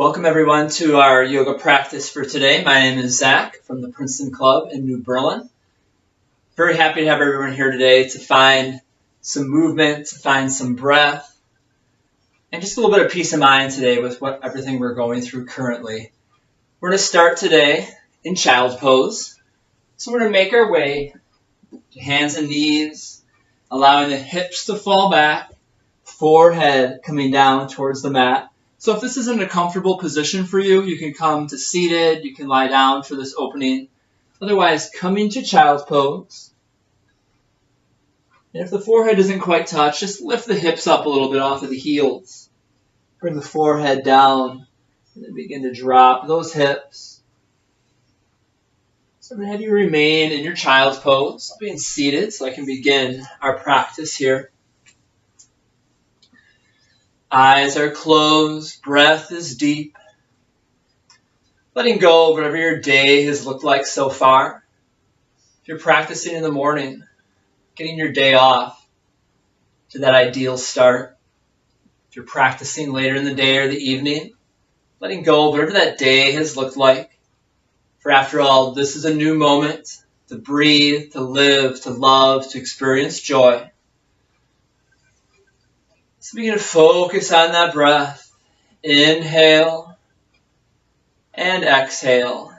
Welcome everyone to our yoga practice for today. My name is Zack from the Princeton Club in New Berlin. Very happy to have everyone here today to find some movement, to find some breath, and just a little bit of peace of mind today with everything we're going through currently. We're going to start today in child's pose. So we're going to make our way to hands and knees, allowing the hips to fall back, forehead coming down towards the mat. So if this isn't a comfortable position for you, you can come to seated, you can lie down for this opening. Otherwise, coming to child's pose. And if the forehead doesn't quite touch, just lift the hips up a little bit off of the heels. Bring the forehead down and then begin to drop those hips. So I'm going to have you remain in your child's pose. I'll be seated so I can begin our practice here. Eyes are closed, breath is deep. Letting go of whatever your day has looked like so far. If you're practicing in the morning, getting your day off to that ideal start. If you're practicing later in the day or the evening, letting go of whatever that day has looked like. For after all, this is a new moment to breathe, to live, to love, to experience joy. So begin to focus on that breath. Inhale and exhale.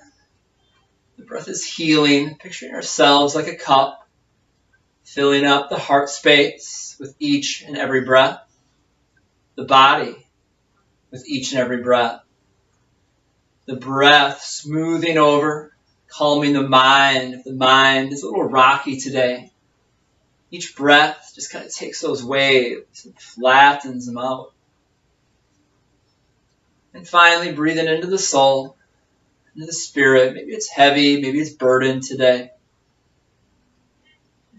The breath is healing, picturing ourselves like a cup, filling up the heart space with each and every breath, the body with each and every breath, the breath smoothing over, calming the mind. If the mind is a little rocky today, each breath just kind of takes those waves and flattens them out. And finally, breathing into the soul, into the spirit. Maybe it's heavy, maybe it's burdened today.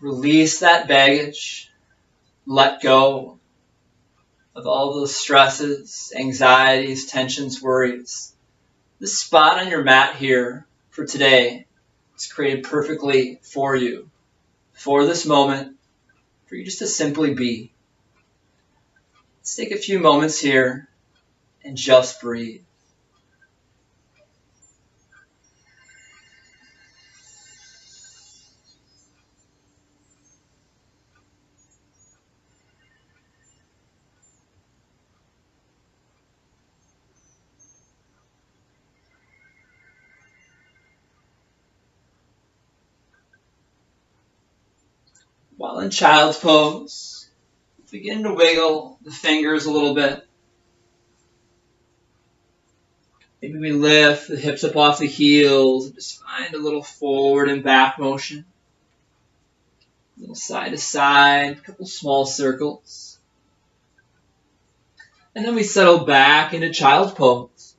Release that baggage. Let go of all those stresses, anxieties, tensions, worries. This spot on your mat here for today is created perfectly for you, for this moment, for you just to simply be. Let's take a few moments here and just breathe. While in child's pose, begin to wiggle the fingers a little bit. Maybe we lift the hips up off the heels and just find a little forward and back motion. A little side to side, a couple small circles. And then we settle back into child's pose.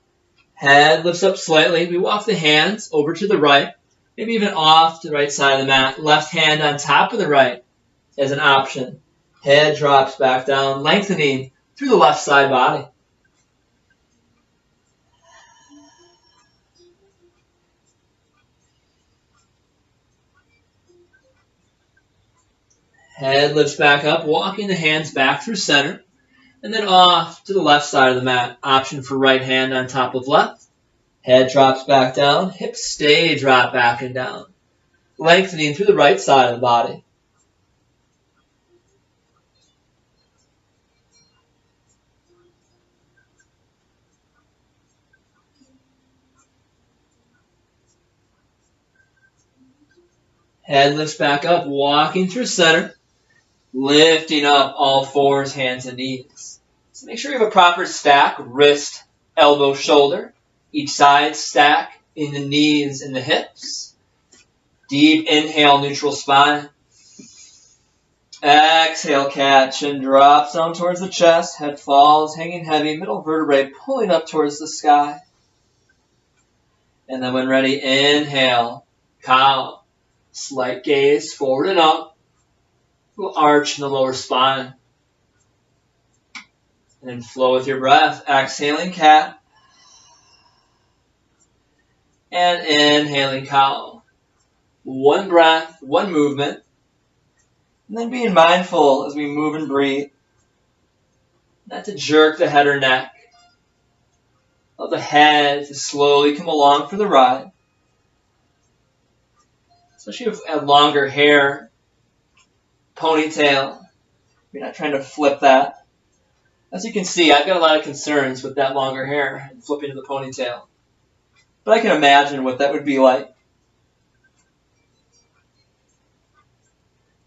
Head lifts up slightly. We walk the hands over to the right, maybe even off to the right side of the mat. Left hand on top of the right as an option. Head drops back down, lengthening through the left side body. Head lifts back up, walking the hands back through center, and then off to the left side of the mat. Option for right hand on top of left. Head drops back down, hips stay drop back and down, lengthening through the right side of the body. Head lifts back up, walking through center, lifting up all fours, hands, and knees. So make sure you have a proper stack, wrist, elbow, shoulder. Each side stack in the knees and the hips. Deep inhale, neutral spine. Exhale, cat, chin drops down towards the chest, head falls, hanging heavy, middle vertebrae pulling up towards the sky. And then when ready, inhale, cow. Slight gaze forward and up. Little arch in the lower spine. And then flow with your breath. Exhaling cat. And inhaling cow. One breath, one movement. And then being mindful as we move and breathe. Not to jerk the head or neck. Allow the head to slowly come along for the ride. Especially if you have longer hair, ponytail, you're not trying to flip that. As you can see, I've got a lot of concerns with that longer hair and flipping to the ponytail. But I can imagine what that would be like.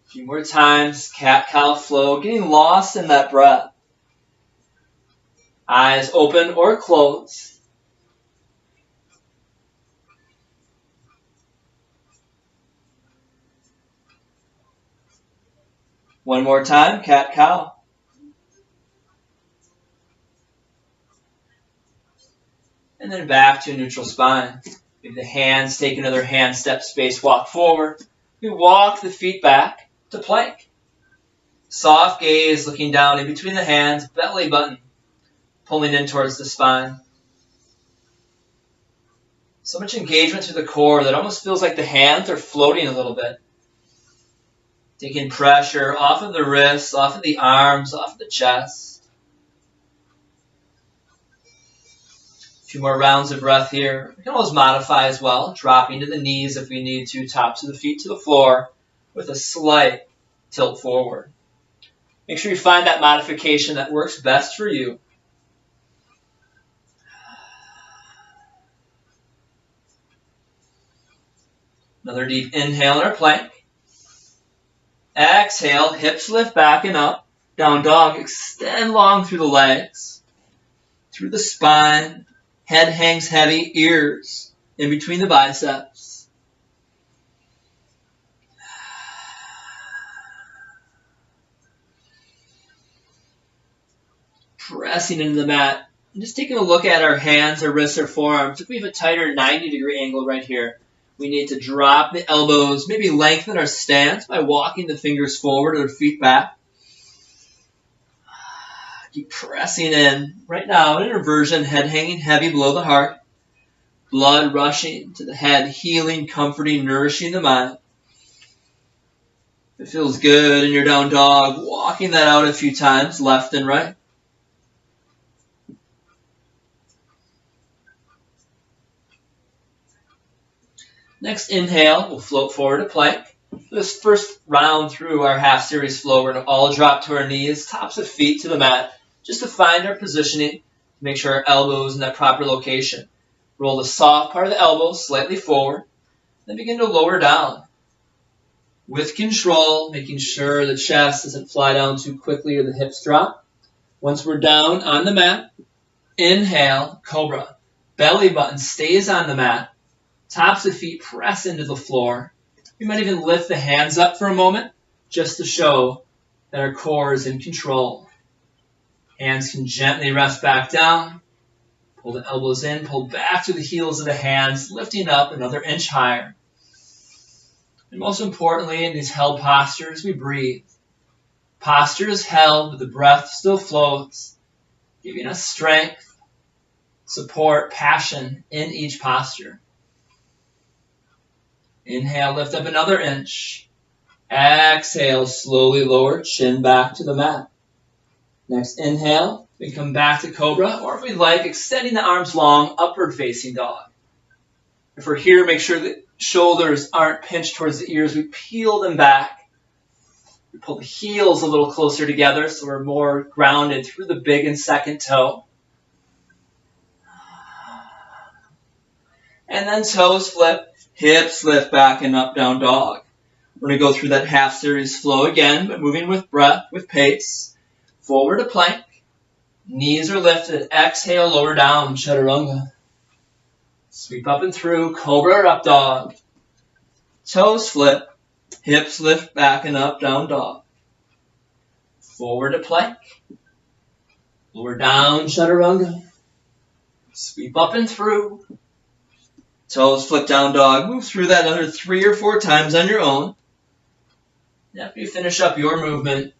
A few more times, cat-cow flow, getting lost in that breath. Eyes open or closed. One more time, cat-cow. And then back to neutral spine. Maybe the hands take another hand step space, walk forward. We walk the feet back to plank. Soft gaze looking down in between the hands, belly button pulling in towards the spine. So much engagement through the core that it almost feels like the hands are floating a little bit. Taking pressure off of the wrists, off of the arms, off of the chest. A few more rounds of breath here. We can always modify as well, dropping to the knees if we need to, tops of the feet to the floor with a slight tilt forward. Make sure you find that modification that works best for you. Another deep inhale in our plank. Exhale, hips lift back and up. Down dog, extend long through the legs, through the spine. Head hangs heavy, ears in between the biceps. Pressing into the mat. And just taking a look at our hands, our wrists, our forearms. If we have a tighter 90-degree angle right here, we need to drop the elbows, maybe lengthen our stance by walking the fingers forward or the feet back. Keep pressing in. Right now, in inversion, head hanging heavy below the heart. Blood rushing to the head, healing, comforting, nourishing the mind. If it feels good in your down dog, walking that out a few times, left and right. Next inhale, we'll float forward to plank. This first round through our half series flow, we're going to all drop to our knees, tops of feet to the mat, just to find our positioning, make sure our elbows in that proper location. Roll the soft part of the elbows slightly forward, then begin to lower down. With control, making sure the chest doesn't fly down too quickly or the hips drop. Once we're down on the mat, inhale, cobra. Belly button stays on the mat. Tops of feet press into the floor. We might even lift the hands up for a moment just to show that our core is in control. Hands can gently rest back down. Pull the elbows in, pull back to the heels of the hands, lifting up another inch higher. And most importantly, in these held postures, we breathe. Posture is held, but the breath still flows, giving us strength, support, passion in each posture. Inhale, lift up another inch. Exhale, slowly lower, chin back to the mat. Next inhale, we come back to cobra, or if we like, extending the arms long, upward facing dog. If we're here, make sure the shoulders aren't pinched towards the ears. We peel them back. We pull the heels a little closer together so we're more grounded through the big and second toe. And then toes flip. Hips lift back and up, down dog. We're going to go through that half series flow again, but moving with breath, with pace. Forward to plank. Knees are lifted. Exhale, lower down, chaturanga. Sweep up and through, cobra or up dog. Toes flip. Hips lift back and up, down dog. Forward to plank. Lower down, chaturanga. Sweep up and through. Toes flip down dog. Move through that another 3 or 4 times on your own. After you finish up your movement,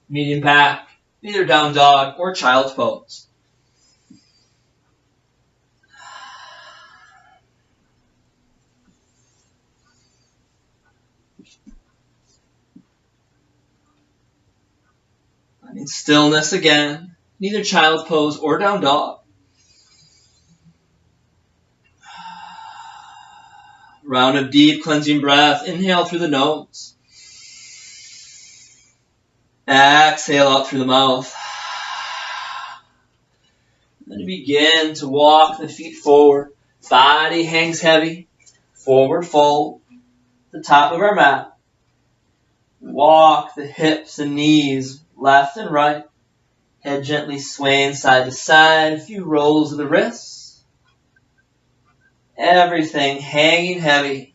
meeting back, either down dog or child's pose. Finding stillness again, neither child's pose or down dog. Round of deep cleansing breath. Inhale through the nose. Exhale out through the mouth. Then begin to walk the feet forward. Body hangs heavy. Forward fold. The top of our mat. Walk the hips and knees left and right. Head gently swaying side to side. A few rolls of the wrists. Everything hanging heavy.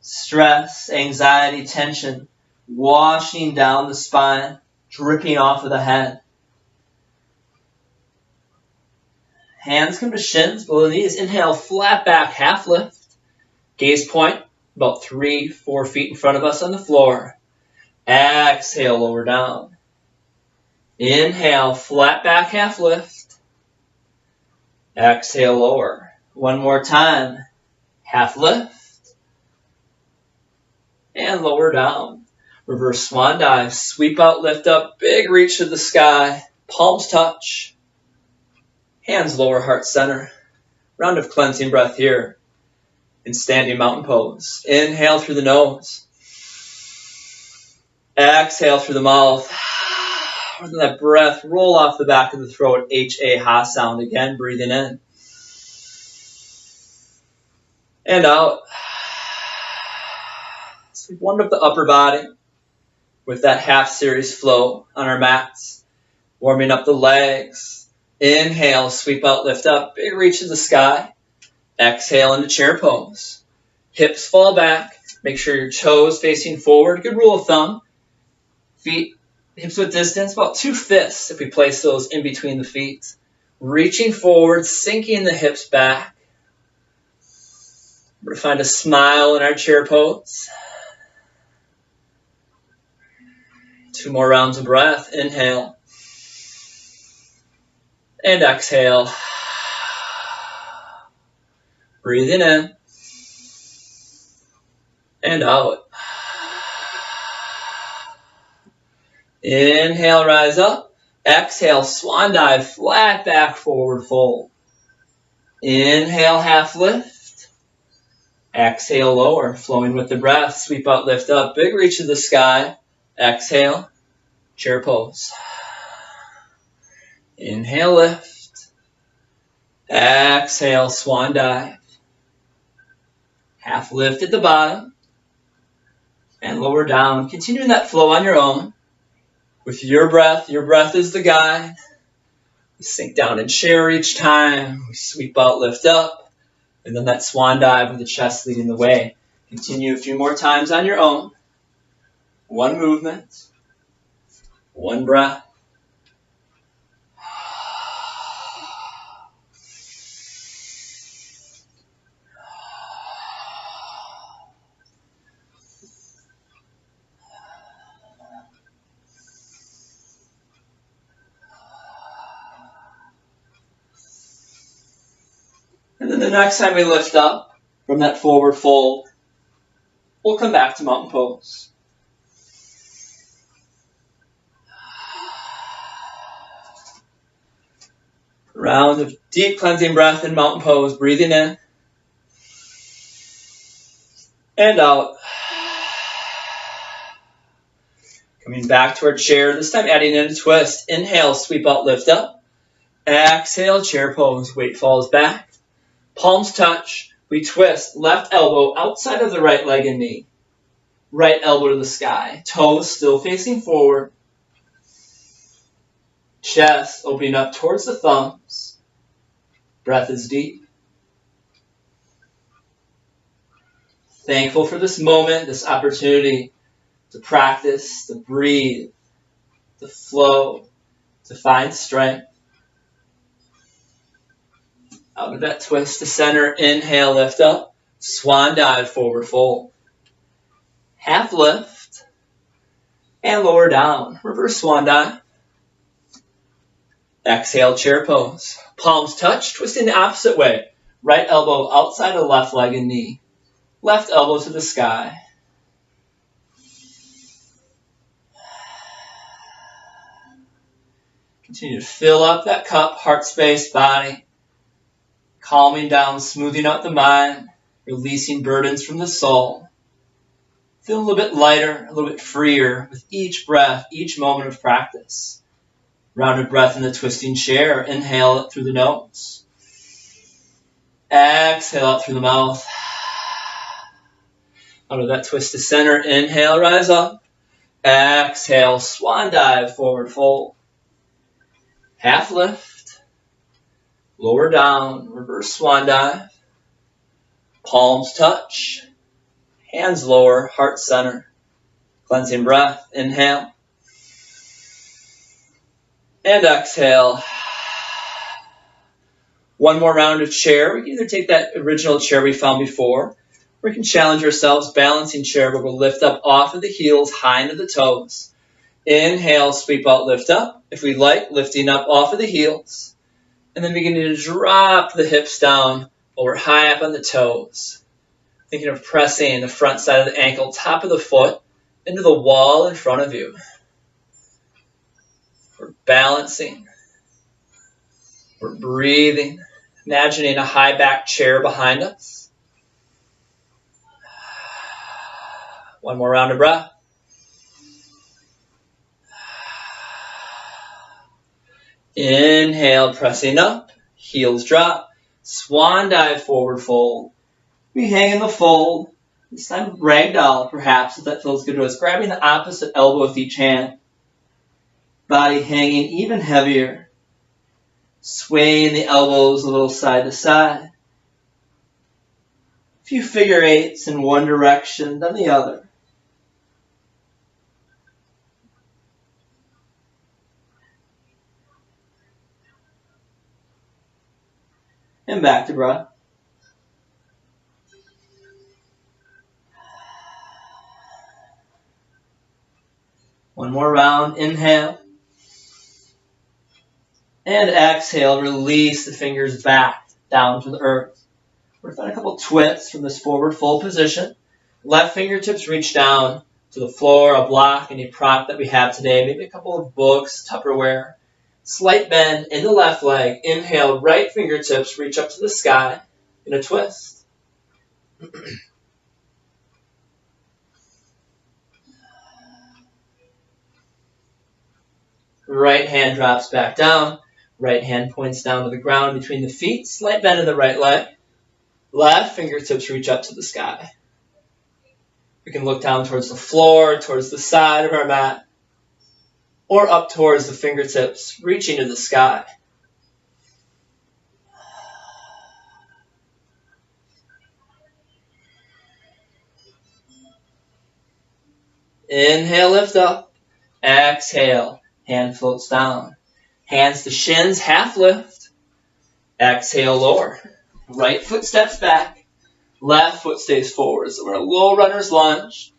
Stress, anxiety, tension washing down the spine, dripping off of the head. Hands come to shins, below the knees. Inhale, flat back, half lift. Gaze point, about 3-4 feet in front of us on the floor. Exhale, lower down. Inhale, flat back, half lift. Exhale, lower. One more time. Half lift. And lower down. Reverse swan dive. Sweep out, lift up. Big reach to the sky. Palms touch. Hands lower heart center. Round of cleansing breath here in standing mountain pose. Inhale through the nose. Exhale through the mouth. Let that breath roll off the back of the throat. H-A-ha sound again. Breathing in. And out. So we've warmed up the upper body with that half series flow on our mats. Warming up the legs. Inhale, sweep out, lift up. Big reach to the sky. Exhale into chair pose. Hips fall back. Make sure your toes facing forward. Good rule of thumb. Feet, hips width distance, about 2 fists if we place those in between the feet. Reaching forward, sinking the hips back. We're going to find a smile in our chair pose. 2 more rounds of breath. Inhale. And exhale. Breathing in. And out. Inhale, rise up. Exhale, swan dive, flat back, forward fold. Inhale, half lift. Exhale, lower, flowing with the breath. Sweep out, lift up, big reach to the sky. Exhale, chair pose. Inhale, lift. Exhale, swan dive. Half lift at the bottom. And lower down. Continuing that flow on your own. With your breath is the guide. We sink down and share each time. We sweep out, lift up. And then that swan dive with the chest leading the way. Continue a few more times on your own. One movement. One breath. And then the next time we lift up from that forward fold, we'll come back to mountain pose. Round of deep cleansing breath in mountain pose, breathing in and out. Coming back to our chair, this time adding in a twist. Inhale, sweep out, lift up. Exhale, chair pose, weight falls back. Palms touch. We twist left elbow outside of the right leg and knee. Right elbow to the sky. Toes still facing forward. Chest opening up towards the thumbs. Breath is deep. Thankful for this moment, this opportunity to practice, to breathe, to flow, to find strength. Out of that twist to center, inhale, lift up, swan dive, forward fold. Half lift, and lower down, reverse swan dive. Exhale, chair pose. Palms touch, twisting the opposite way. Right elbow outside of left leg and knee. Left elbow to the sky. Continue to fill up that cup, heart space, body. calming down, smoothing out the mind, releasing burdens from the soul. Feel a little bit lighter, a little bit freer with each breath, each moment of practice. Rounded breath in the twisting chair. Inhale through the nose. Exhale out through the mouth. Out of that twist to center. Inhale, rise up. Exhale, swan dive, forward fold. Half lift. Lower down, reverse swan dive. Palms touch. Hands lower, heart center. Cleansing breath. Inhale. And exhale. One more round of chair. We can either take that original chair we found before, or we can challenge ourselves, balancing chair, but we'll lift up off of the heels, high into the toes. Inhale, sweep out, lift up. If we like, lifting up off of the heels. And then begin to drop the hips down while we're high up on the toes. Thinking of pressing the front side of the ankle, top of the foot, into the wall in front of you. We're balancing. We're breathing. Imagining a high back chair behind us. One more round of breath. Inhale, pressing up. Heels drop. Swan dive, forward fold. We hang in the fold. This time ragdoll, perhaps, if that feels good to us. Grabbing the opposite elbow with each hand. Body hanging even heavier. Swaying the elbows a little side to side. A few figure eights in one direction, then the other. And back to breath. One more round. Inhale. And exhale, release the fingers back down to the earth. We're going to find a couple twists from this forward fold position. Left fingertips reach down to the floor, a block, any prop that we have today, maybe a couple of books, Tupperware. Slight bend in the left leg. Inhale, right fingertips reach up to the sky in a twist. Right hand drops back down. Right hand points down to the ground between the feet. Slight bend in the right leg. Left fingertips reach up to the sky. We can look down towards the floor, towards the side of our mat, or up towards the fingertips, reaching to the sky. Inhale, lift up. Exhale, hand floats down. Hands to shins, half lift. Exhale, lower. Right foot steps back. Left foot stays forward. So we're a low runner's lunge.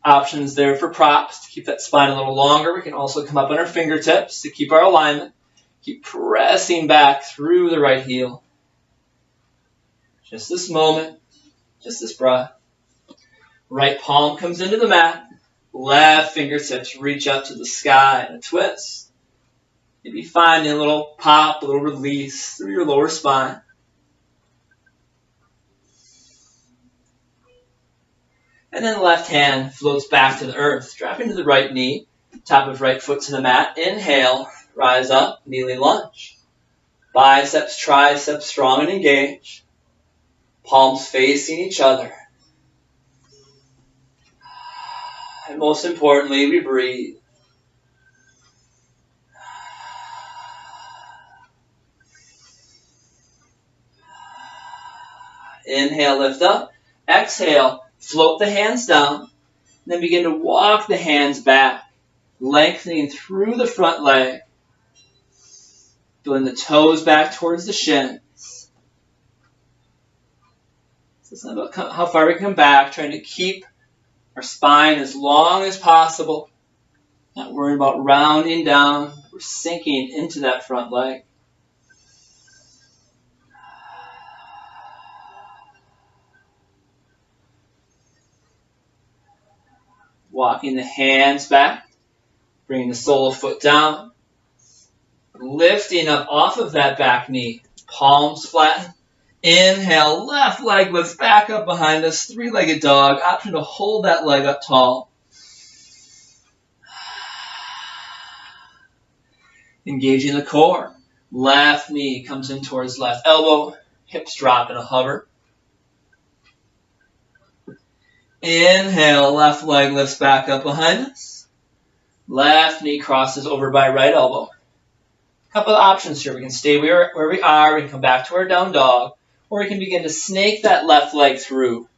Options there for props to keep that spine a little longer. We can also come up on our fingertips to keep our alignment. Keep pressing back through the right heel. Just this moment. Just this breath. Right palm comes into the mat. Left fingertips reach up to the sky in a twist. Maybe finding a little pop, a little release through your lower spine. And then the left hand floats back to the earth, dropping to the right knee, top of right foot to the mat. Inhale, rise up, kneeling lunge. Biceps, triceps strong and engaged. Palms facing each other. And most importantly, we breathe. Inhale, lift up. Exhale, float the hands down. And then begin to walk the hands back, lengthening through the front leg. Feeling the toes back towards the shins. So it's not about how far we come back, trying to keep our spine as long as possible. Not worrying about rounding down. We're sinking into that front leg. Walking the hands back, bringing the sole of foot down, lifting up off of that back knee, palms flatten, Inhale, left leg lifts back up behind us, three-legged dog. Option to hold that leg up tall. Engaging the core. Left knee comes in towards left elbow. Hips drop in a hover. Inhale, left leg lifts back up behind us. Left knee crosses over by right elbow. A couple of options here. We can stay where we are. We can come back to our down dog. Or we can begin to snake that left leg through.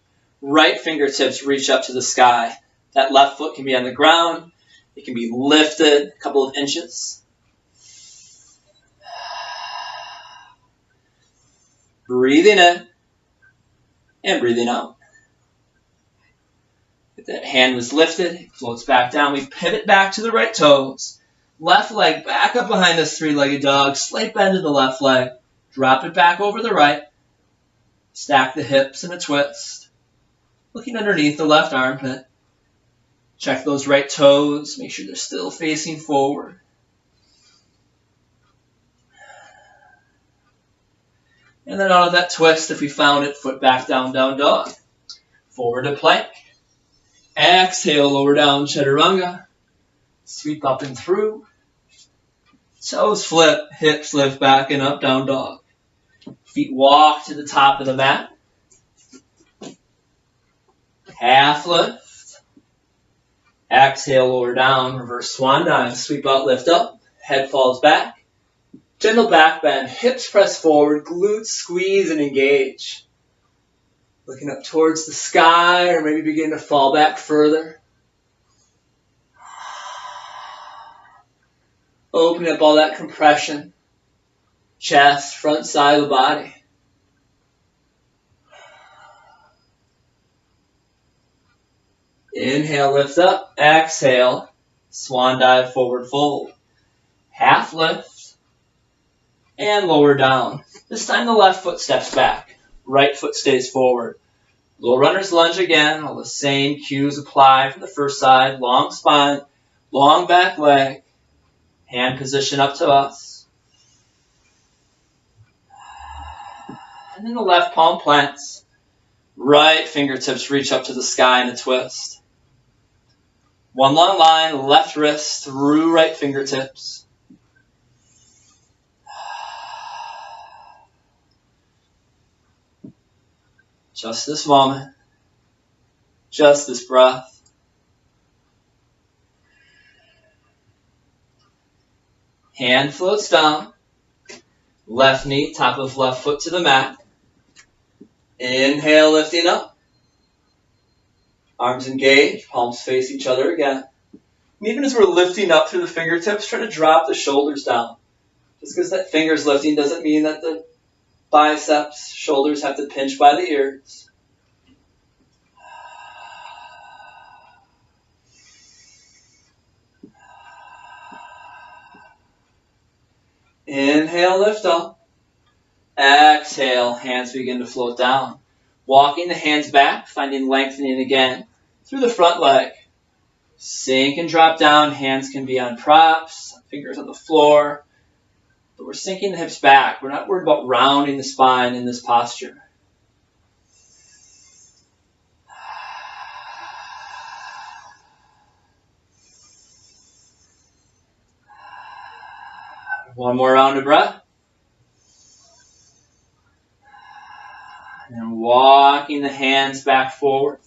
Right fingertips reach up to the sky. That left foot can be on the ground. It can be lifted a couple of inches. Breathing in and breathing out. If that hand was lifted, it floats back down. We pivot back to the right toes. Left leg back up behind us, three-legged dog. Slight bend in the left leg. Drop it back over the right. Stack the hips in a twist. Looking underneath the left armpit. Check those right toes. Make sure they're still facing forward. And then out of that twist, if we found it, foot back down, down dog. Forward to plank. Exhale, lower down, chaturanga. Sweep up and through. Toes flip, hips lift back and up, down dog. Feet walk to the top of the mat. Half lift. Exhale, lower down, reverse swan dive. Sweep out, lift up. Head falls back. Gentle back bend, hips press forward, glutes squeeze and engage. Looking up towards the sky or maybe begin to fall back further. Open up all that compression. Chest, front side of the body. Inhale, lift up. Exhale, swan dive, forward fold. Half lift. And lower down. This time the left foot steps back. Right foot stays forward. Little runner's lunge again. All the same cues apply from the first side. Long spine, long back leg. Hand position up to us. And then the left palm plants. Right fingertips reach up to the sky in a twist. One long line, left wrist through right fingertips. Just this moment. Just this breath. Hand floats down. Left knee, top of left foot to the mat. Inhale, lifting up. Arms engaged, palms face each other again. And even as we're lifting up through the fingertips, try to drop the shoulders down. Just because that finger's lifting doesn't mean that the biceps, shoulders have to pinch by the ears. Inhale, lift up. Exhale, hands begin to float down. Walking the hands back, finding lengthening again through the front leg. Sink and drop down. Hands can be on props, fingers on the floor. But we're sinking the hips back. We're not worried about rounding the spine in this posture. One more round of breath. And walking the hands back forward.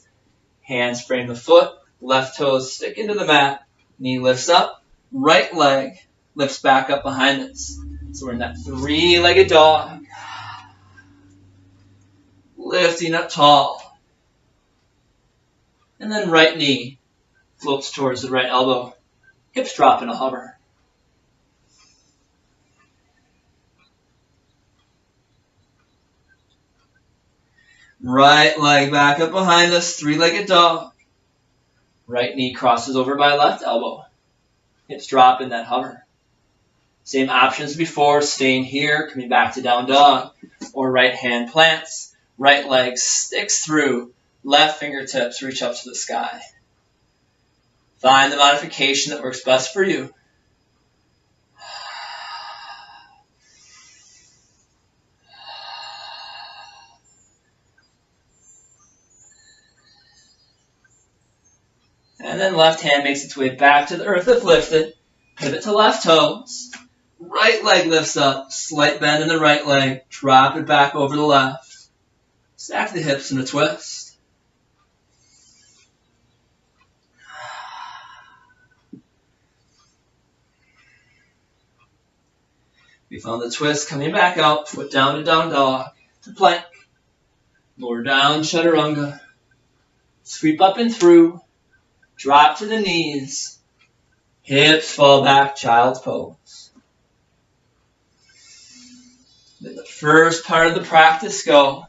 Hands frame the foot. Left toes stick into the mat. Knee lifts up. Right leg lifts back up behind us. So we're in that three-legged dog. Lifting up tall. And then right knee floats towards the right elbow. Hips drop in a hover. Right leg back up behind us, three-legged dog. Right knee crosses over by left elbow. Hips drop in that hover. Same options before, staying here, coming back to down dog. Or right hand plants, right leg sticks through, left fingertips reach up to the sky. Find the modification that works best for you. And then left hand makes its way back to the earth if lifted. Pivot to left toes. Right leg lifts up. Slight bend in the right leg. Drop it back over the left. Stack the hips in a twist. We found the twist coming back out. Foot down to down dog. To plank. Lower down, chaturanga. Sweep up and through. Drop to the knees. Hips fall back, child's pose. Let the first part of the practice go.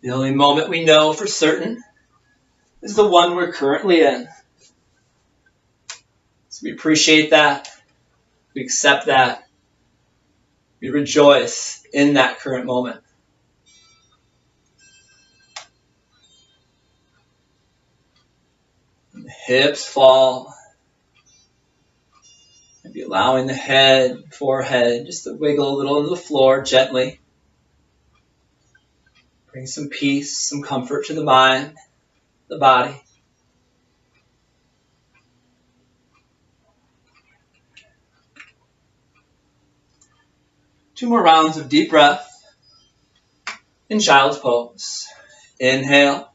The only moment we know for certain is the one we're currently in. So we appreciate that. We accept that. We rejoice in that current moment. And the hips fall. Maybe allowing the head, forehead, just to wiggle a little into the floor gently. Bring some peace, some comfort to the mind, the body. Two more rounds of deep breath in child's pose. Inhale.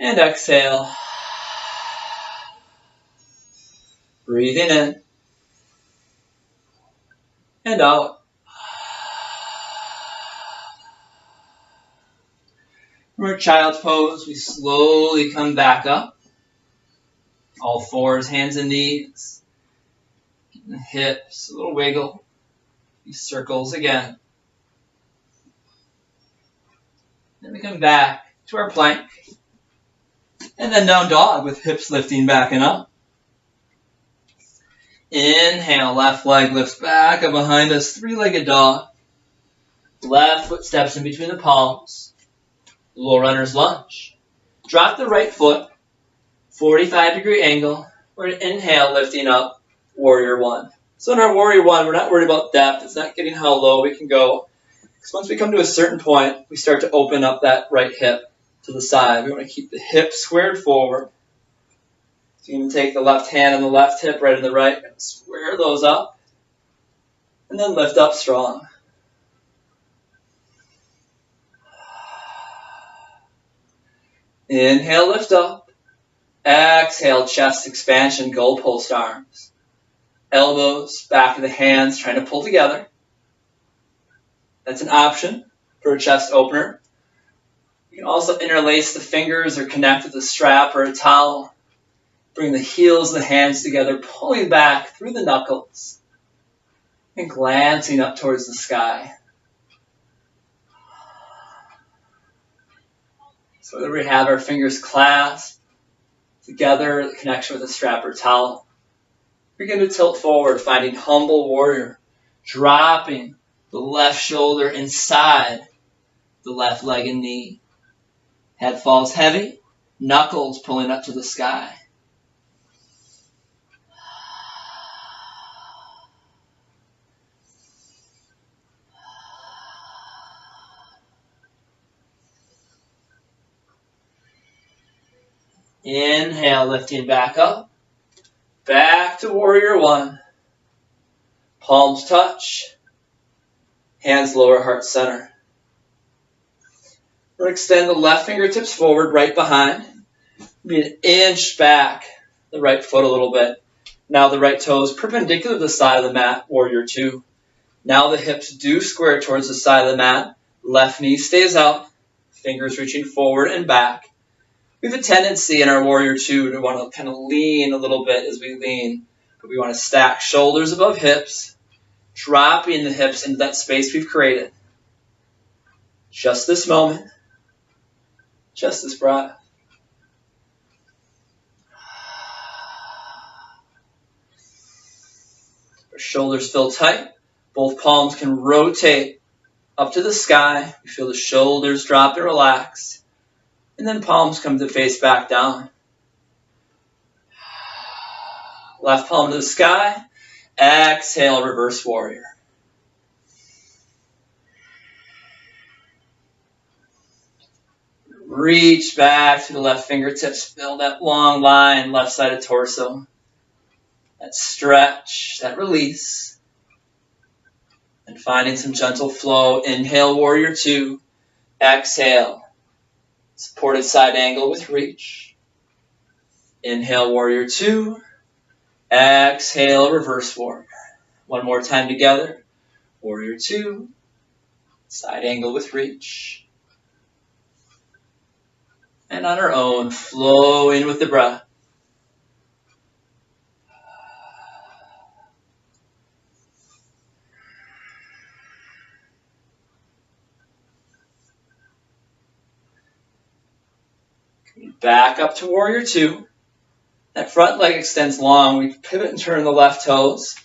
And exhale. Breathing in. And out. From our child's pose, we slowly come back up. All fours, hands and knees. The hips, a little wiggle. These circles again. Then we come back to our plank. And then down dog with hips lifting back and up. Inhale, left leg lifts back up behind us, three-legged dog. Left foot steps in between the palms. Low runner's lunge. Drop the right foot, 45-degree angle. We're going to inhale, lifting up, warrior one. So in our warrior one, we're not worried about depth. It's not getting how low we can go. Because once we come to a certain point, we start to open up that right hip to the side. We want to keep the hip squared forward. So you can take the left hand on the left hip, right on the right, and square those up. And then lift up strong. Inhale, lift up. Exhale, chest expansion, goalpost arms. Elbows, back of the hands, trying to pull together. That's an option for a chest opener. You can also interlace the fingers or connect with a strap or a towel. Bring the heels of the hands together, pulling back through the knuckles and glancing up towards the sky. So whether we have our fingers clasped together, the connection with a strap or towel, begin to tilt forward, finding humble warrior, dropping the left shoulder inside the left leg and knee. Head falls heavy, knuckles pulling up to the sky. Inhale, lifting back up. Back to warrior one. Palms touch. Hands lower heart center. We're going to extend the left fingertips forward, right behind. Be an inch back, the right foot a little bit. Now the right toes perpendicular to the side of the mat, warrior two. Now the hips do square towards the side of the mat. Left knee stays out. Fingers reaching forward and back. We have a tendency in our warrior two to want to kind of lean a little bit as we lean. But we want to stack shoulders above hips, dropping the hips into that space we've created. Just this moment. Just this breath. Our shoulders feel tight. Both palms can rotate up to the sky. We feel the shoulders drop and relax. And then palms come to face back down. Left palm to the sky. Exhale, reverse warrior. Reach back to the left fingertips. Build that long line, left side of torso. That stretch, that release. And finding some gentle flow. Inhale, warrior two. Exhale. Supported side angle with reach. Inhale, warrior two. Exhale, reverse warrior. One more time together. Warrior two. Side angle with reach. And on our own, flow in with the breath. Back up to warrior two. That front leg extends long. We pivot and turn the left toes.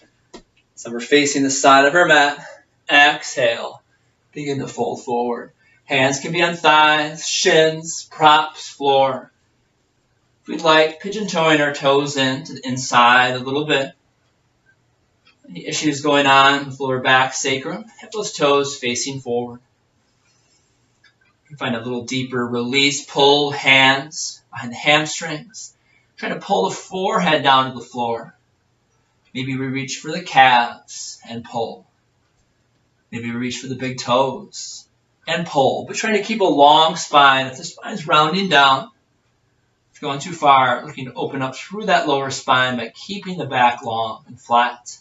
So we're facing the side of our mat. Exhale. Begin to fold forward. Hands can be on thighs, shins, props, floor. If we'd like, pigeon toeing our toes in to the inside a little bit. Any issues going on with lower back, sacrum, have those toes facing forward. You can find a little deeper release. Pull hands behind the hamstrings. Trying to pull the forehead down to the floor. Maybe we reach for the calves and pull. Maybe we reach for the big toes and pull. But trying to keep a long spine. If the spine's rounding down, if you're going too far, looking to open up through that lower spine by keeping the back long and flat.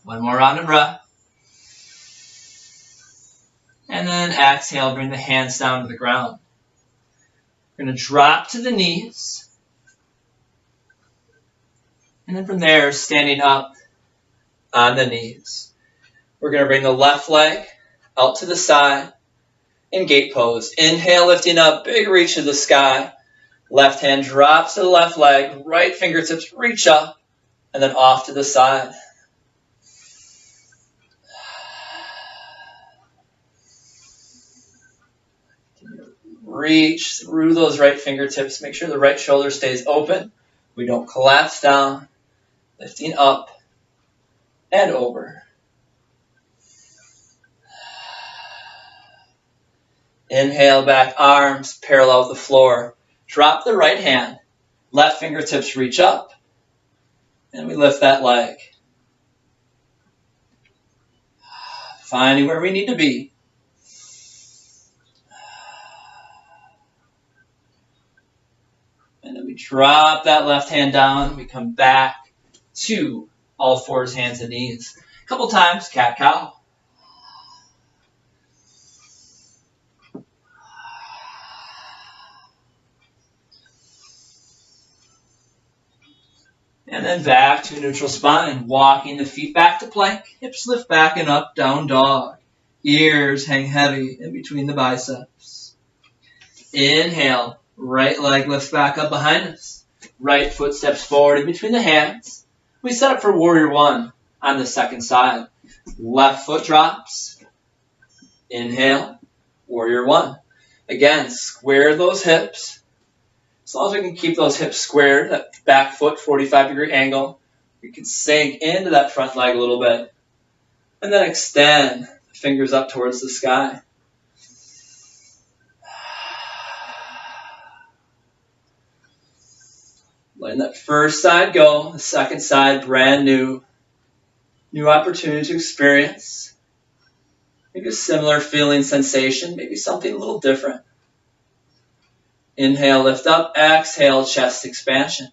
One more round of breath. And then exhale, bring the hands down to the ground. We're going to drop to the knees. And then from there, standing up on the knees. We're going to bring the left leg out to the side in gate pose. Inhale, lifting up, big reach to the sky. Left hand drops to the left leg. Right fingertips reach up and then off to the side. Reach through those right fingertips. Make sure the right shoulder stays open. We don't collapse down. Lifting up and over. Inhale, back arms parallel with the floor. Drop the right hand. Left fingertips reach up. And we lift that leg. Finding where we need to be. And then we drop that left hand down. We come back to all fours, hands and knees. A couple times, cat-cow. And then back to neutral spine. Walking the feet back to plank. Hips lift back and up, down dog. Ears hang heavy in between the biceps. Inhale. Right leg lifts back up behind us. Right foot steps forward in between the hands. We set up for warrior one on the second side. Left foot drops. Inhale. Warrior one. Again, square those hips. As long as we can keep those hips squared, that back foot 45-degree angle, we can sink into that front leg a little bit. And then extend the fingers up towards the sky. Letting that first side go, the second side brand new. New opportunity to experience. Maybe a similar feeling, sensation, maybe something a little different. Inhale, lift up. Exhale, chest expansion.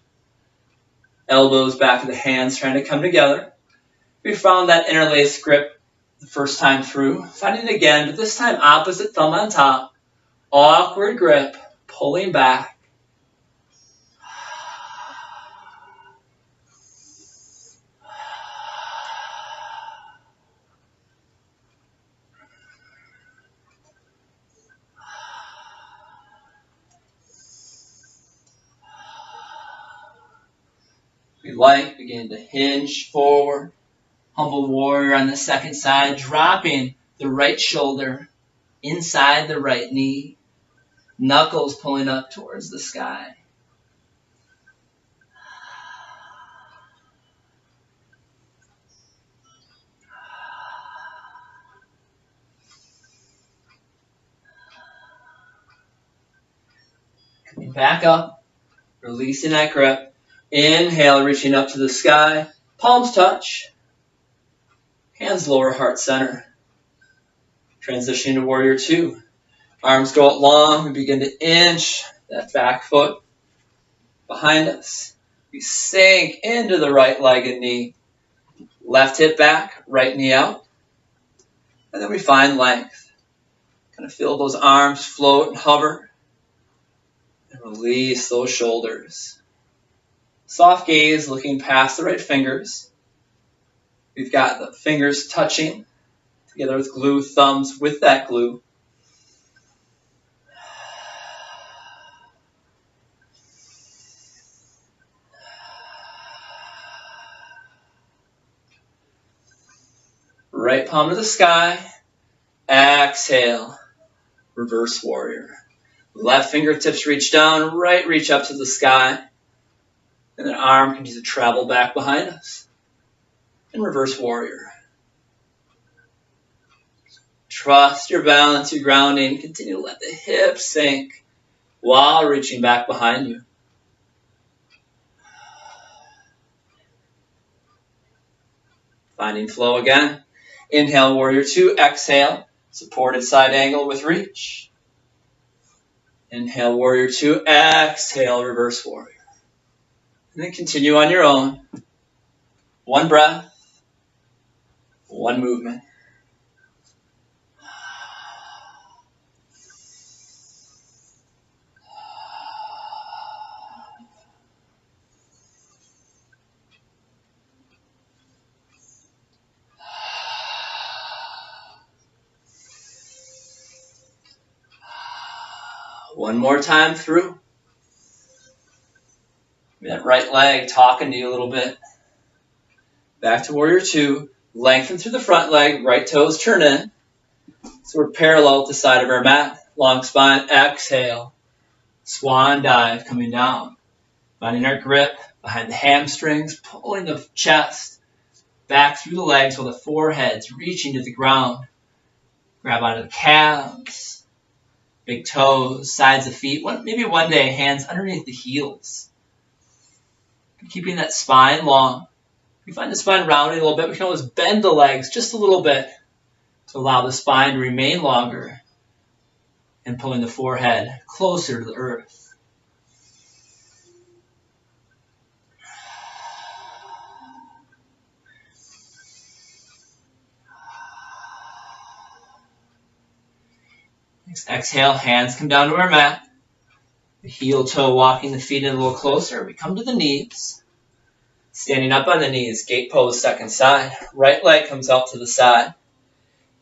Elbows back of the hands trying to come together. We found that interlaced grip the first time through. Finding it again, but this time opposite thumb on top. Awkward grip, pulling back. We begin to hinge forward. Humble warrior on the second side, dropping the right shoulder inside the right knee. Knuckles pulling up towards the sky. Coming back up, releasing that grip. Inhale, reaching up to the sky. Palms touch. Hands lower heart center. Transitioning to warrior two. Arms go out long. We begin to inch that back foot behind us. We sink into the right leg and knee. Left hip back, right knee out. And then we find length. Kind of feel those arms float and hover. And release those shoulders. Soft gaze looking past the right fingers. We've got the fingers touching together with glue, thumbs with that glue. Right palm to the sky. Exhale. Reverse warrior. Left fingertips reach down, right reach up to the sky. And then arm continues to travel back behind us. And reverse warrior. Trust your balance, your grounding. Continue to let the hips sink while reaching back behind you. Finding flow again. Inhale, warrior two. Exhale, supported side angle with reach. Inhale, warrior two. Exhale, reverse warrior. And then continue on your own. One breath, one movement. One more time through. That right leg talking to you a little bit. Back to warrior two. Lengthen through the front leg. Right toes turn in. So we're parallel with the side of our mat. Long spine. Exhale. Swan dive coming down. Finding our grip behind the hamstrings. Pulling the chest back through the legs while the forehead's reaching to the ground. Grab onto the calves. Big toes, sides of feet. Maybe one day, hands underneath the heels. Keeping that spine long. If you find the spine rounding a little bit, we can always bend the legs just a little bit to allow the spine to remain longer and pulling the forehead closer to the earth. Next, exhale, hands come down to our mat. The heel toe walking the feet in a little closer. We come to the knees. Standing up on the knees, gate pose, second side. Right leg comes out to the side.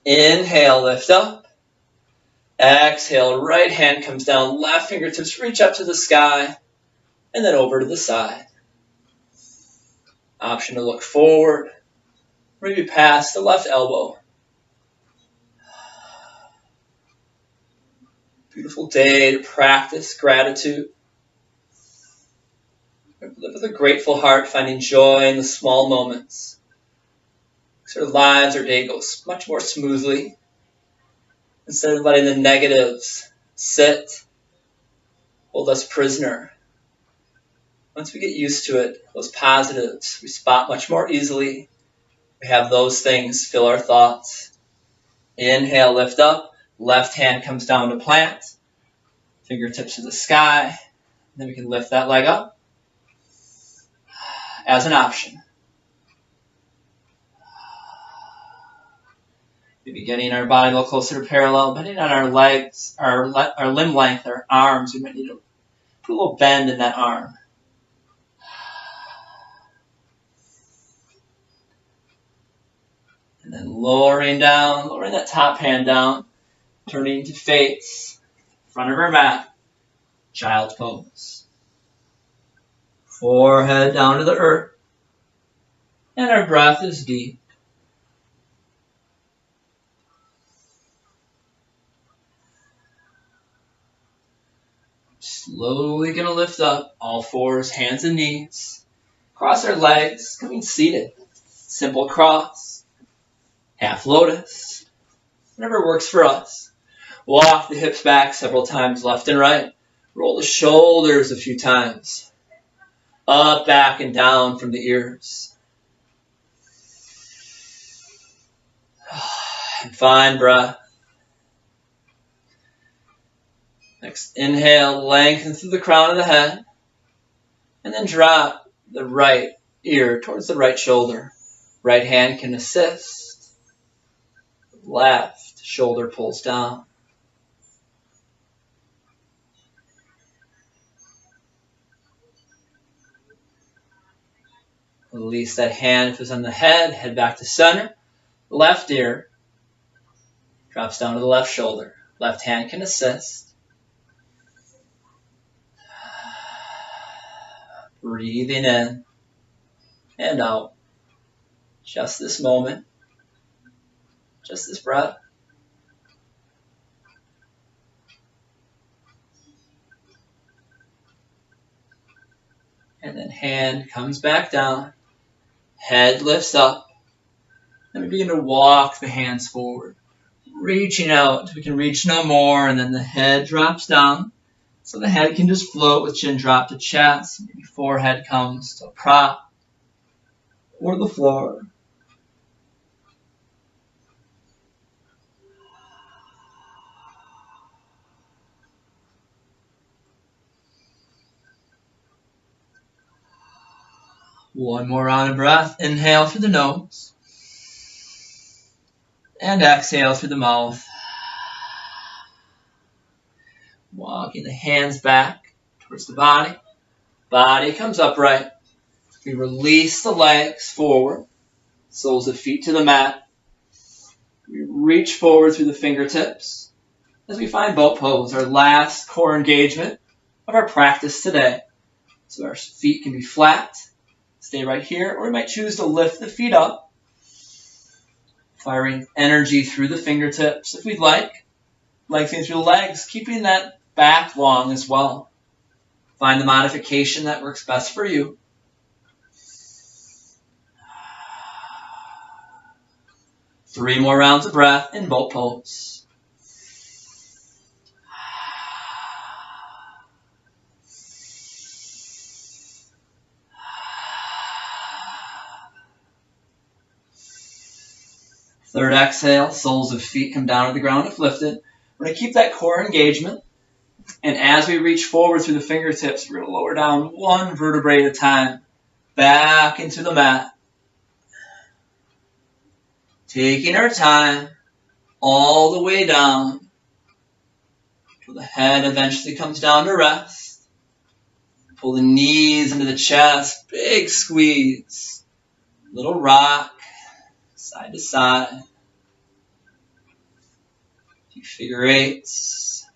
Inhale, lift up. Exhale, right hand comes down. Left fingertips reach up to the sky. And then over to the side. Option to look forward. Maybe past the left elbow. Beautiful day to practice gratitude. Live with a grateful heart, finding joy in the small moments. So our lives, our day goes much more smoothly. Instead of letting the negatives sit, hold us prisoner. Once we get used to it, those positives, we spot much more easily. We have those things fill our thoughts. Inhale, lift up. Left hand comes down to plant. Fingertips to the sky. Then we can lift that leg up as an option. Maybe getting our body a little closer to parallel, bending on our legs, our limb length, our arms. We might need to put a little bend in that arm. And then lowering down, lowering that top hand down, turning to face, front of our mat, child's pose. Forehead down to the earth, and our breath is deep. Slowly going to lift up, all fours, hands and knees. Cross our legs, coming seated. Simple cross, half lotus, whatever works for us. Walk the hips back several times left and right. Roll the shoulders a few times. Up, back, and down from the ears. And find breath. Next, inhale, lengthen through the crown of the head. And then drop the right ear towards the right shoulder. Right hand can assist. Left shoulder pulls down. Release that hand if it's on the head. Head back to center. Left ear drops down to the left shoulder. Left hand can assist. Breathing in and out. Just this moment. Just this breath. And then hand comes back down. Head lifts up. And we begin to walk the hands forward. Reaching out. We can reach no more. And then the head drops down. So the head can just float with chin drop to chest. Maybe forehead comes to a prop or the floor. One more round of breath. Inhale through the nose. And exhale through the mouth. Walking the hands back towards the body. Body comes upright. We release the legs forward. Soles of feet to the mat. We reach forward through the fingertips as we find boat pose, our last core engagement of our practice today. So our feet can be flat. Stay right here, or we might choose to lift the feet up, firing energy through the fingertips if we'd like, lengthening through the legs, keeping that back long as well. Find the modification that works best for you. Three more rounds of breath in boat pose. Third exhale, soles of feet come down to the ground if lifted. We're going to keep that core engagement. And as we reach forward through the fingertips, we're going to lower down one vertebrae at a time. Back into the mat. Taking our time all the way down till the head eventually comes down to rest. Pull the knees into the chest. Big squeeze. Little rock. Side to side. Few figure eights.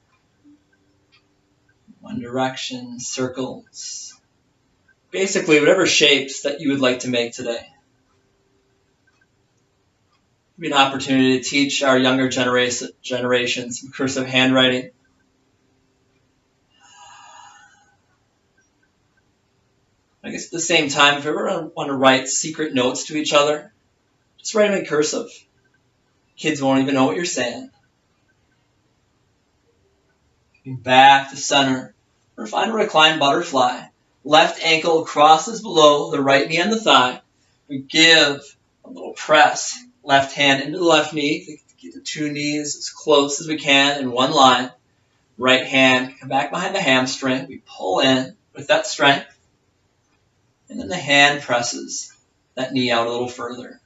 One direction, circles. Basically, whatever shapes that you would like to make today. Be an opportunity to teach our younger generation some cursive handwriting. I guess at the same time, if you ever want to write secret notes to each other, just write them in cursive. Kids won't even know what you're saying. Back to center. Or find a reclined butterfly. Left ankle crosses below the right knee and the thigh. We give a little press. Left hand into the left knee. Get the two knees as close as we can in one line. Right hand come back behind the hamstring. We pull in with that strength. And then the hand presses that knee out a little further.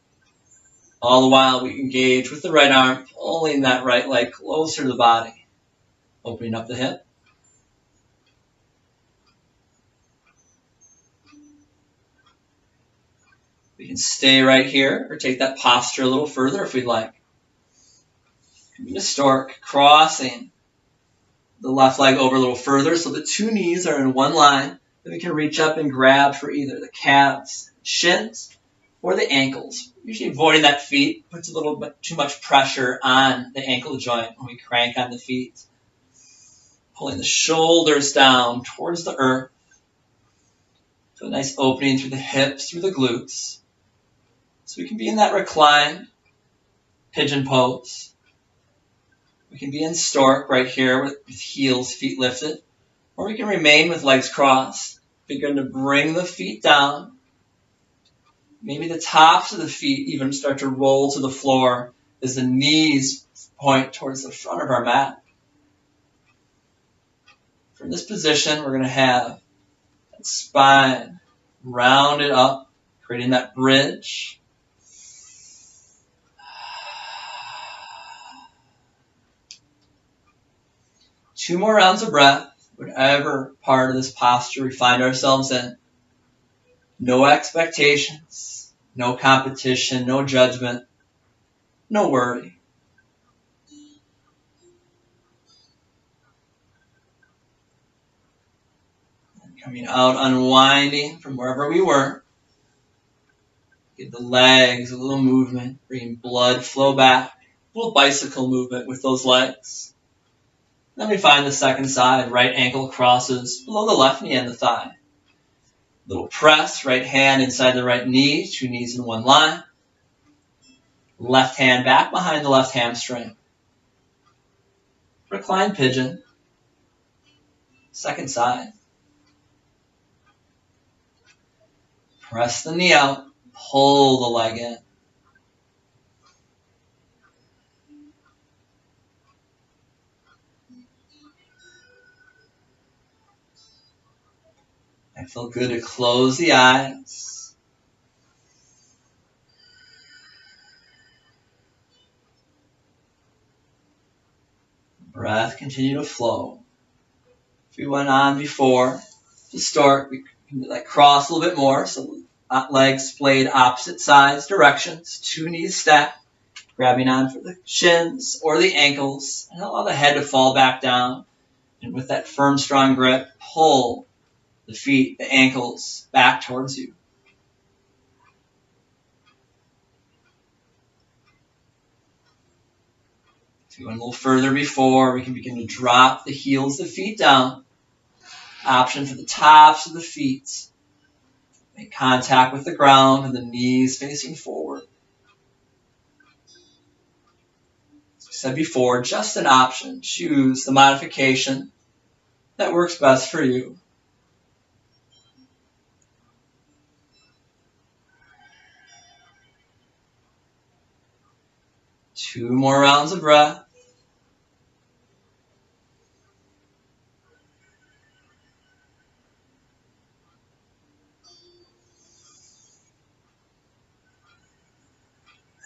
All the while we engage with the right arm, pulling that right leg closer to the body. Opening up the hip. We can stay right here or take that posture a little further if we'd like. Coming to stork, crossing the left leg over a little further so the two knees are in one line. Then we can reach up and grab for either the calves, shins, or the ankles. Usually avoiding that feet puts a little bit too much pressure on the ankle joint when we crank on the feet. Pulling the shoulders down towards the earth. So a nice opening through the hips, through the glutes. So we can be in that reclined pigeon pose. We can be in stork right here with heels, feet lifted. Or we can remain with legs crossed. Begin to bring the feet down. Maybe the tops of the feet even start to roll to the floor as the knees point towards the front of our mat. From this position, we're going to have that spine rounded up, creating that bridge. Two more rounds of breath, whatever part of this posture we find ourselves in. No expectations, no competition, no judgment, no worry. And coming out, unwinding from wherever we were. Give the legs a little movement, bringing blood flow back. A little bicycle movement with those legs. Then we find the second side, right ankle crosses below the left knee and the thigh. Little press, right hand inside the right knee, two knees in one line. Left hand back behind the left hamstring. Reclined pigeon. Second side. Press the knee out, pull the leg in. I feel good to close the eyes. Breath continue to flow. If we went on before, to start, we can do that cross a little bit more. So legs splayed opposite sides, directions, two knees stacked, grabbing on for the shins or the ankles, and allow the head to fall back down. And with that firm, strong grip, pull the feet, the ankles back towards you. If we went a little further before, we can begin to drop the heels of the feet down. Option for the tops of the feet. Make contact with the ground and the knees facing forward. As we said before, just an option. Choose the modification that works best for you. Two more rounds of breath.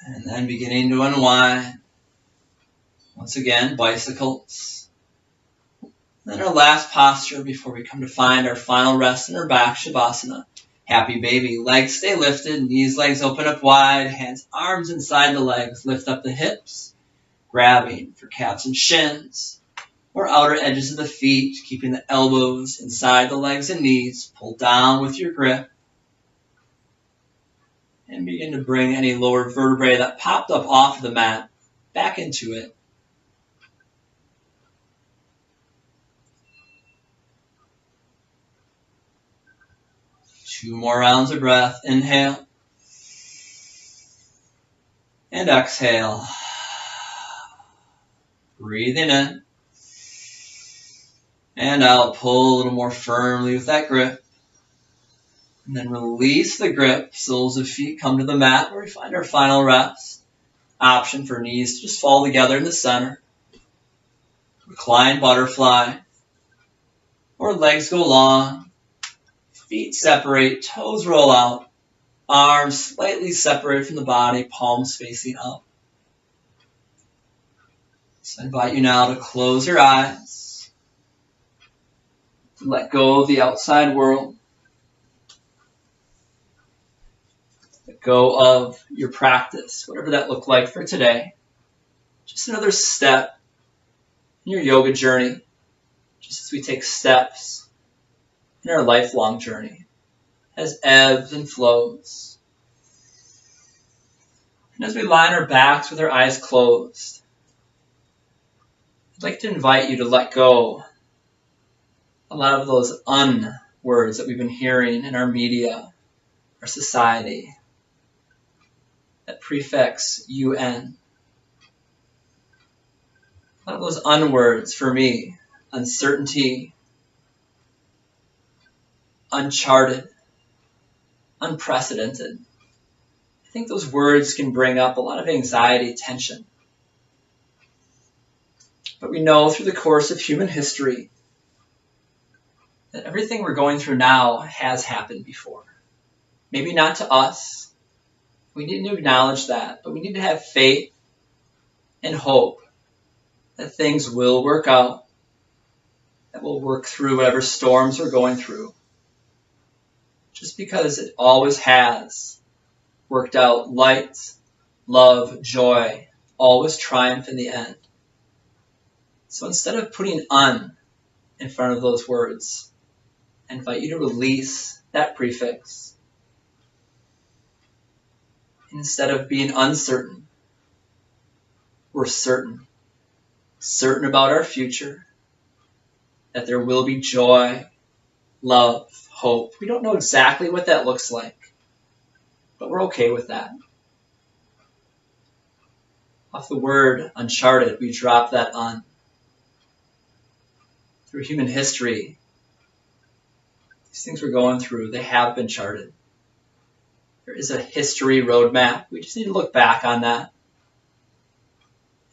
And then beginning to unwind. Once again, bicycles. Then our last posture before we come to find our final rest in our back, Shavasana. Happy baby. Legs stay lifted, knees, legs open up wide, hands, arms inside the legs. Lift up the hips, grabbing for calves and shins, or outer edges of the feet, keeping the elbows inside the legs and knees. Pull down with your grip. And begin to bring any lower vertebrae that popped up off of the mat back into it. Two more rounds of breath. Inhale. And exhale. Breathing in. And out. Pull a little more firmly with that grip. And then release the grip. Soles of feet come to the mat where we find our final rest. Option for knees to just fall together in the center. Recline butterfly. Or legs go long. Feet separate. Toes roll out. Arms slightly separated from the body. Palms facing up. So I invite you now to close your eyes. To let go of the outside world. Let go of your practice, whatever that looked like for today. Just another step in your yoga journey, just as we take steps in our lifelong journey, as ebbs and flows. And as we line our backs with our eyes closed, I'd like to invite you to let go a lot of those words that we've been hearing in our media, our society. That prefix UN. A lot of those words for me, uncertainty, uncharted, unprecedented. I think those words can bring up a lot of anxiety, tension. But we know through the course of human history that everything we're going through now has happened before. Maybe not to us. We need to acknowledge that, but we need to have faith and hope that things will work out, that we'll work through whatever storms we're going through. Just because it always has worked out, light, love, joy, always triumph in the end. So instead of putting "un" in front of those words, I invite you to release that prefix. Instead of being uncertain, we're certain. Certain about our future, that there will be joy, love, hope. We don't know exactly what that looks like, but we're okay with that. Off the word uncharted, we drop that "un." Through human history, these things we're going through, they have been charted. There is a history roadmap. We just need to look back on that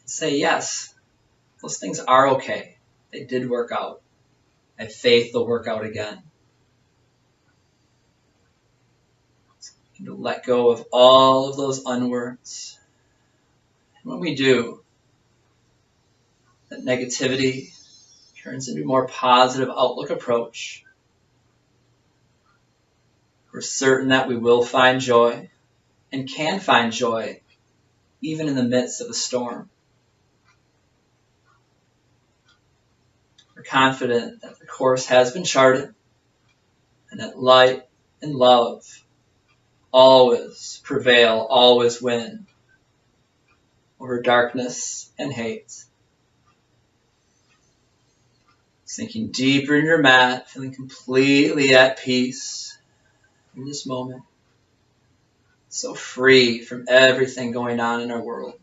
and say, yes, those things are okay. They did work out. I have faith they'll work out again. And to let go of all of those unwords. And when we do, that negativity turns into a more positive outlook approach. We're certain that we will find joy and can find joy even in the midst of a storm. We're confident that the course has been charted and that light and love always prevail, always win over darkness and hate. Sinking deeper in your mat, feeling completely at peace in this moment. So free from everything going on in our world.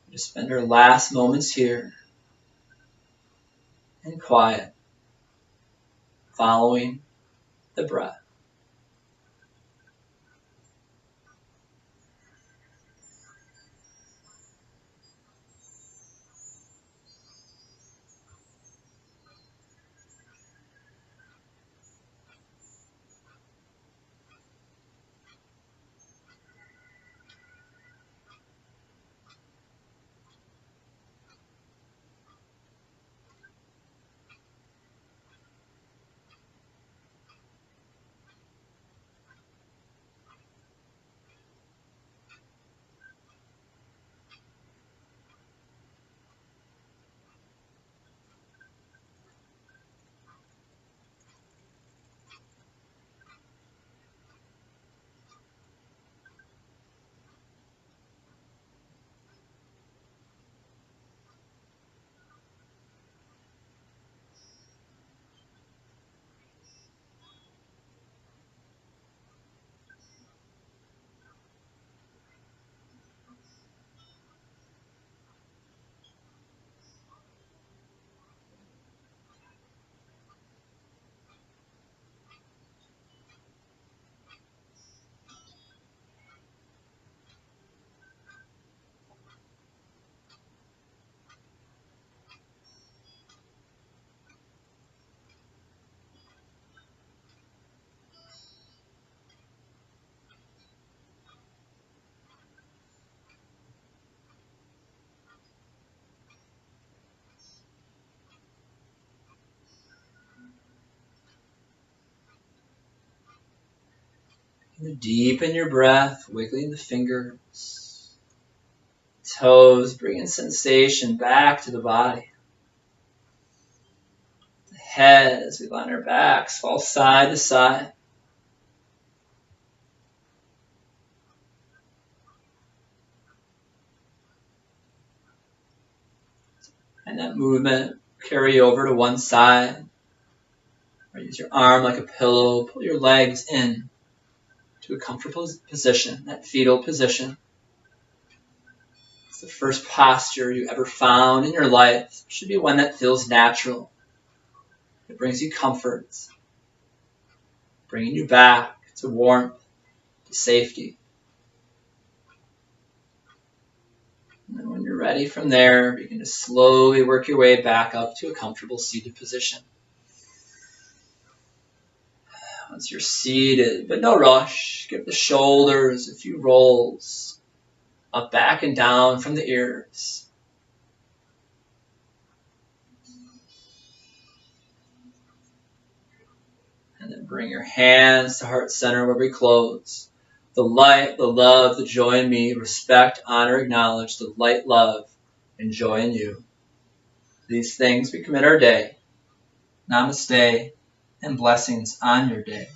We just spend our last moments here in quiet, following the breath. Deepen your breath, wiggling the fingers, toes, bringing sensation back to the body. The head, as we lie on our backs, fall side to side. And that movement, carry over to one side. Or use your arm like a pillow, pull your legs in to a comfortable position, that fetal position. The first posture you ever found in your life should be one that feels natural. It brings you comfort, bringing you back to warmth, to safety. And then when you're ready from there, begin to slowly work your way back up to a comfortable seated position. Once you're seated, but no rush, give the shoulders a few rolls up, back, and down from the ears. And then bring your hands to heart center where we close. The light, the love, the joy in me, respect, honor, acknowledge the light, love, and joy in you. These things we commit our day. Namaste and blessings on your day.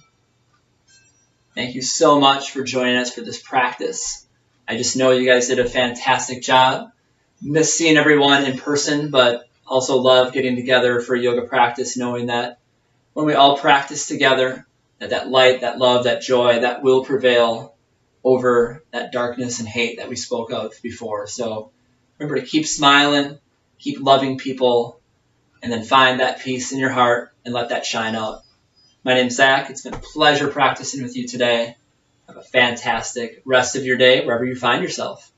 Thank you so much for joining us for this practice. I just know you guys did a fantastic job. Miss seeing everyone in person, but also love getting together for yoga practice, knowing that when we all practice together, that light, that love, that joy, that will prevail over that darkness and hate that we spoke of before. So remember to keep smiling, keep loving people, and then find that peace in your heart and let that shine out. My name's Zack. It's been a pleasure practicing with you today. Have a fantastic rest of your day wherever you find yourself.